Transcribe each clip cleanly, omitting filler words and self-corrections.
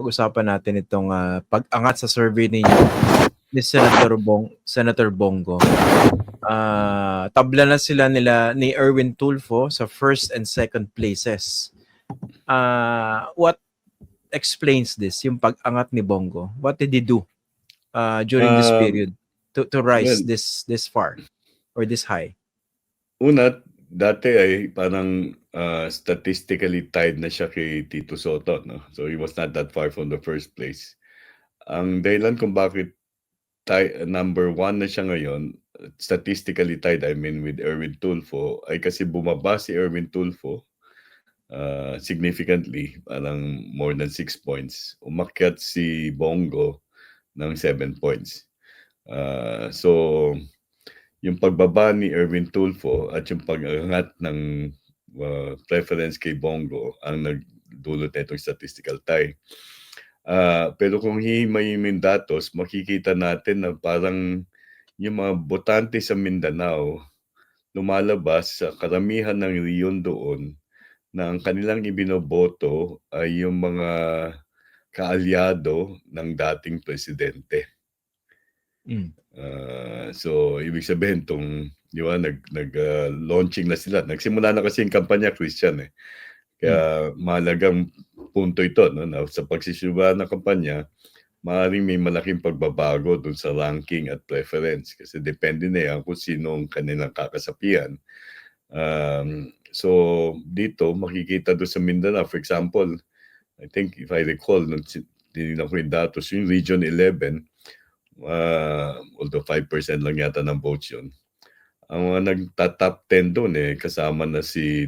pag-usapan natin itong pag-angat sa survey ninyo ni Senator Bongo. Tabla na sila ni Erwin Tulfo sa first and second places. What explains this, yung pag-angat ni Bongo? What did he do during this period to rise this far or this high? Una, dati ay parang statistically tied na siya kay Tito Soto, no? So he was not that far from the first place. Ang dahilan kung bakit number 1 na siya ngayon, statistically tied, I mean with Erwin Tulfo, ay kasi bumaba si Erwin Tulfo significantly, parang more than 6 points. Umakyat si Bongo ng 7 points. So, yung pagbaba ni Erwin Tulfo at yung pag-angat ng preference kay Bongo ang nagdulot na itong statistical tie. Pero kung hihimayin datos, makikita natin na parang yung mga botante sa Mindanao lumalabas sa karamihan ng riyon doon na ang kanilang ibinoboto ay yung mga kaalyado ng dating presidente. So, ibig sabihin di ba, nag-launching na sila. Nagsimula na kasi yung kampanya, Christian eh. Kaya mahalagang punto ito, no? Na sa pagsisimula ng kampanya, maaaring may malaking pagbabago dun sa ranking at preference kasi depende na yan kung sino ang kanilang kakasapian. So, dito, makikita doon sa Mindanao, for example, I think if I recall, nung tinignan ko yung datos, yung Region 11, although 5% lang yata ng votes yun, ang mga nagta-top 10 doon kasama na si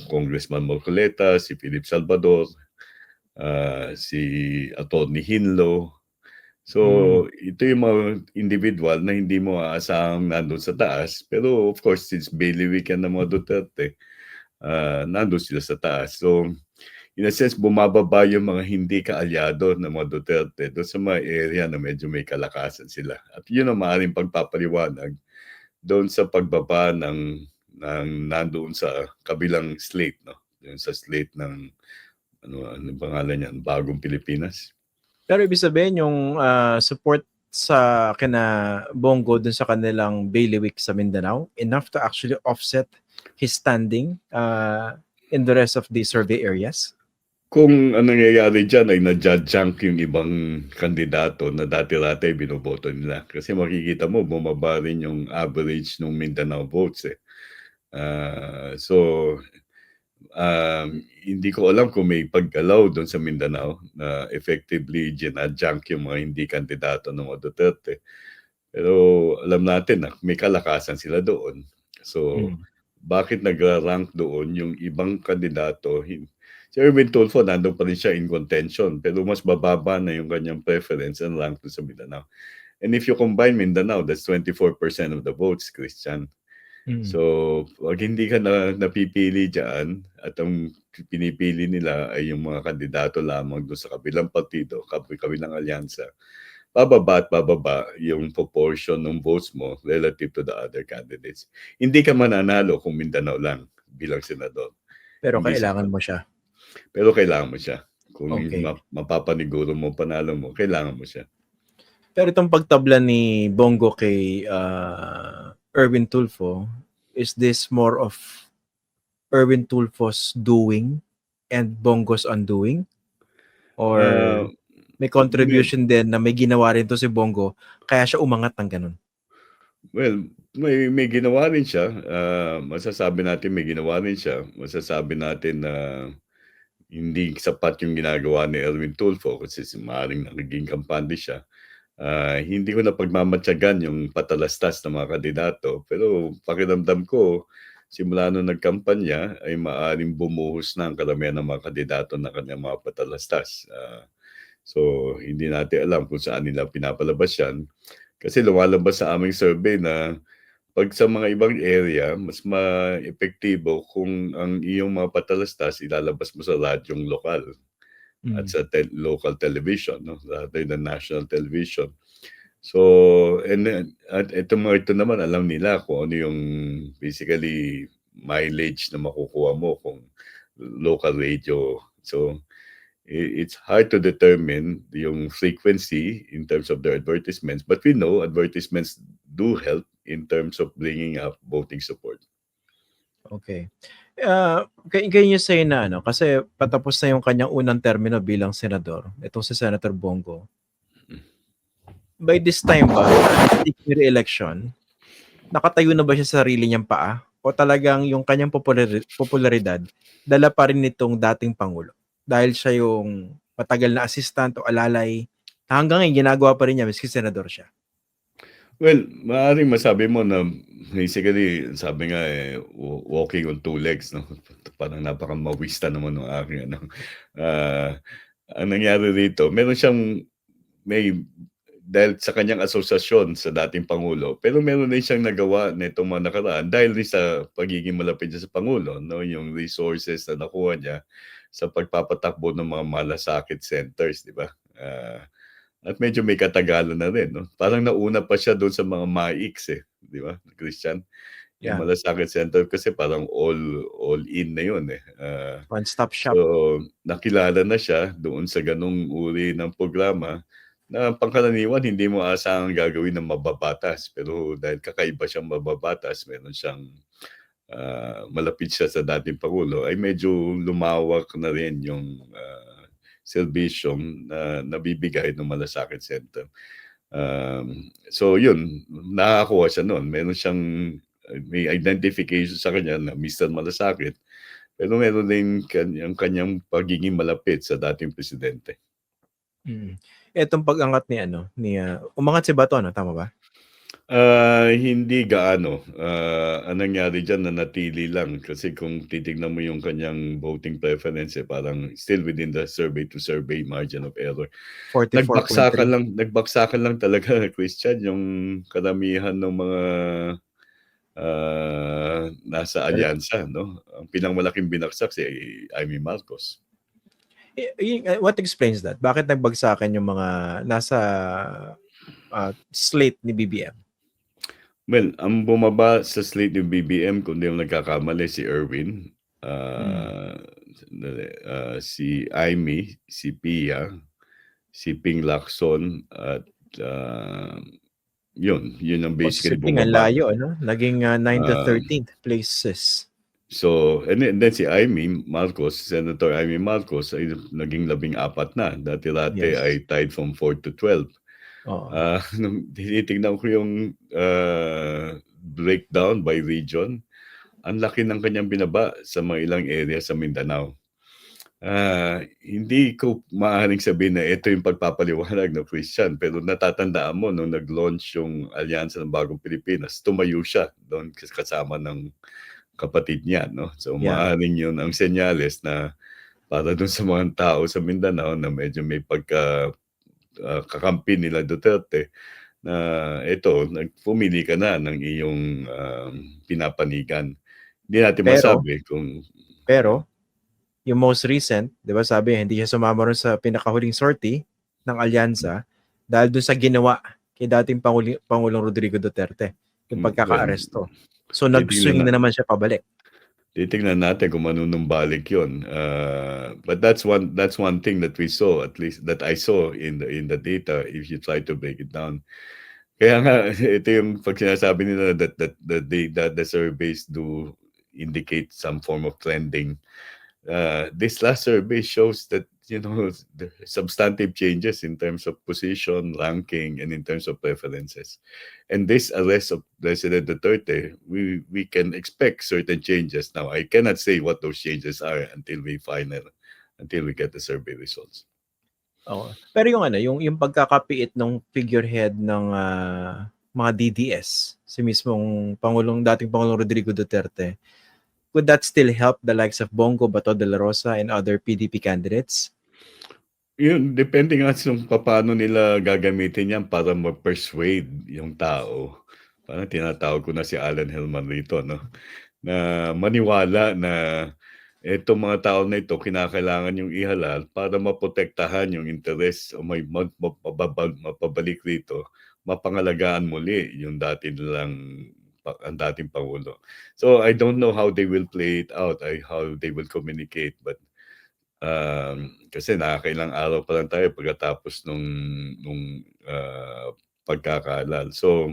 Congressman Marcoleta, si Philip Salvador, si Atty. Hinlo. So, ito yung mga individual na hindi mo aasahang nandun sa taas. Pero of course, since bailiwick yan ng mga Duterte, nandun sila sa taas. So, in a sense, bumababa yung mga hindi kaalyado ng mga Duterte doon sa mga area na medyo may kalakasan sila. At yun ang maaaring pagpapaliwanag doon sa pagbaba ng nandoon sa kabilang slate, no? Yung sa slate ng ano pangalan niyan, Bagong Pilipinas. Pero ibig sabihin yung support sa kina Bongo dun sa kanilang bailiwick sa Mindanao enough to actually offset his standing in the rest of the survey areas? Kung ang nangyayari dyan ay na-junk yung ibang kandidato na dati-dati binoboto nila. Kasi makikita mo, bumaba rin yung average ng Mindanao votes eh. So, hindi ko alam kung may paggalaw doon sa Mindanao na effectively gina-junk yung mga hindi kandidato ng mga Duterte. Pero alam natin na may kalakasan sila doon. So, bakit nagra-rank doon yung ibang kandidato? Si Erwin Tulfo, nandun pa rin siya in contention, pero mas bababa na yung kanyang preference and rank doon sa Mindanao. And if you combine Mindanao, that's 24% of the votes, Christian. So, pag hindi ka napipili dyan at ang pinipili nila ay yung mga kandidato lamang doon sa kabilang partido, kabilang alyansa, bababa at bababa yung proportion ng votes mo relative to the other candidates. Hindi ka mananalo kung Mindanao lang bilang senador. Pero kailangan mo siya. Pero kailangan mo siya. Kung mapapaniguro mo, panalo mo, kailangan mo siya. Pero itong pagtabla ni Bongo kay Erwin Tulfo, is this more of Erwin Tulfo's doing and Bongo's undoing? Or may contribution din na may ginawa rin to si Bongo kaya siya umangat ng ganun? Well, may ginawa rin siya. Masasabi natin may ginawa rin siya. Masasabi natin na hindi sapat yung ginagawa ni Erwin Tulfo kasi maaaring naging kampante siya. Hindi ko na pagmamatyagan yung patalastas ng mga kandidato. Pero pakiramdam ko, simula nung nagkampanya ay maaaring bumuhos na ang karamihan ng mga kandidato na kanyang mga patalastas. So, hindi natin alam kung saan nila pinapalabas yan. Kasi lumalabas sa aming survey na pag sa mga ibang area, mas ma-epektibo kung ang iyong mga patalastas ilalabas mo sa radyong lokal at sa local television, no? Rather than national television. So, at ito naman, alam nila kung ano yung basically mileage na makukuha mo kung local radio. So, it's hard to determine yung frequency in terms of their advertisements, but we know advertisements do help in terms of bringing up voting support. Okay. Can you say na ano, kasi patapos na yung kanyang unang termino bilang senador, itong si Senator Bongo. By this time ba, seeking re-election, nakatayo na ba siya sa sarili niyang paa? O talagang yung kanyang popularidad, dala pa rin nitong dating Pangulo? Dahil siya yung matagal na assistant o alalay, hanggang ngayon ginagawa pa rin niya miski senador siya. Well, maaaring masabi mo na basically, sabi nga walking on two legs, no? Parang napakamawista naman ng aking ano. Ang nangyari rito, meron siyang dahil sa kanyang asosasyon sa dating Pangulo, pero meron din siyang nagawa nitong mga nakaraan dahil rin sa pagiging malapit niya sa Pangulo, no? Yung resources na nakuha niya sa pagpapatakbo ng mga malasakit centers, di ba? At medyo may katagalan na rin, no? Parang nauna pa siya doon sa mga MAICs, di ba, Christian? Yung malasakit center kasi parang all in na yun, One-stop shop. So, nakilala na siya doon sa ganung uri ng programa na pangkaraniwan hindi mo asahang gagawin ng mababatas. Pero dahil kakaiba siyang mababatas, meron siyang malapit siya sa dating Pangulo, ay medyo lumawak na rin yung serbisyong na nabibigay ng malasakit center. So yun, nakakuha siya noon. Meron siyang may identification sa kanya na Mr. Malasakit, pero meron din kanyang pagiging malapit sa dating presidente. Etong pag-angat ni umangat si Bato, no? Tama ba? Hindi gaano. Ang nangyari dyan, nanatili lang. Kasi kung titignan mo yung kanyang voting preference, parang still within the survey to survey margin of error. 44.3. Nagbaksakan lang talaga, Christian, yung karamihan ng mga nasa alyansa, no? Ang pinangmalaking binaksak si Amy Marcos. What explains that? Bakit nagbagsakan yung mga nasa slate ni BBM? Well, ang bumaba sa slate ni BBM, kung di mo nagkakamali, si Erwin, si Amy, si Pia, si Ping Lacson, at yun ang basically bumaba. Ang layo, no? Naging 9 to 13th places. So, and then si Amy Marcos, Senator Amy Marcos, ay naging 14 na. Dati-dati ay tied from 4 to 12. Nung tinitignan ko yung breakdown by region, ang laki ng kanyang binaba sa mga ilang area sa Mindanao. Hindi ko maaaring sabihin na ito yung pagpapaliwanag ng Christian, pero natatandaan mo nung nag-launch yung Alyansa ng Bagong Pilipinas, tumayo siya doon kasama ng kapatid niya, no? So maaaring yun ang senyales na para doon sa mga tao sa Mindanao na medyo may kakampi nila Duterte na ito, pumili ka na ng iyong pinapanigan. Hindi natin masabi kung... Pero, yung most recent, di ba sabi, hindi siya sumama rin sa pinakahuling sortie ng alyansa dahil doon sa ginawa kay dating Pangulong Rodrigo Duterte, yung pagkaka-aresto. So, nag-swing na naman siya pabalik. Titingnan natin kung manunumbalik yun. But that's one thing that we saw, at least that I saw in the data if you try to break it down. Kaya nga, ito yung pag sinasabi nila that the surveys do indicate some form of trending. This last survey shows that, the substantive changes in terms of position, ranking, and in terms of preferences. And this arrest of President Duterte, we can expect certain changes. Now, I cannot say what those changes are until we get the survey results. Pero yung pagkakapiit ng figurehead ng mga DDS, si mismong dating Pangulong Rodrigo Duterte, would that still help the likes of Bongo, Bato de la Rosa, and other PDP candidates? Yun, depende nga sa paano nila gagamitin yan para ma-persuade yung tao. Parang tinatawag ko na si Alan Hellman rito, no? Na maniwala na itong mga tao na ito, kinakailangan yung ihalal para maprotektahan yung interes o may mapabalik rito, mapangalagaan muli yung ang dating Pangulo. So I don't know how they will play it out, how they will communicate, but Kasi nakakailang araw pa lang tayo pagkatapos nung pagkakahalal. So,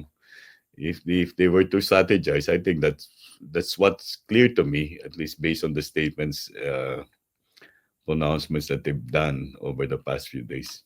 if they were to strategize, I think that's what's clear to me, at least based on the statements, pronouncements that they've done over the past few days.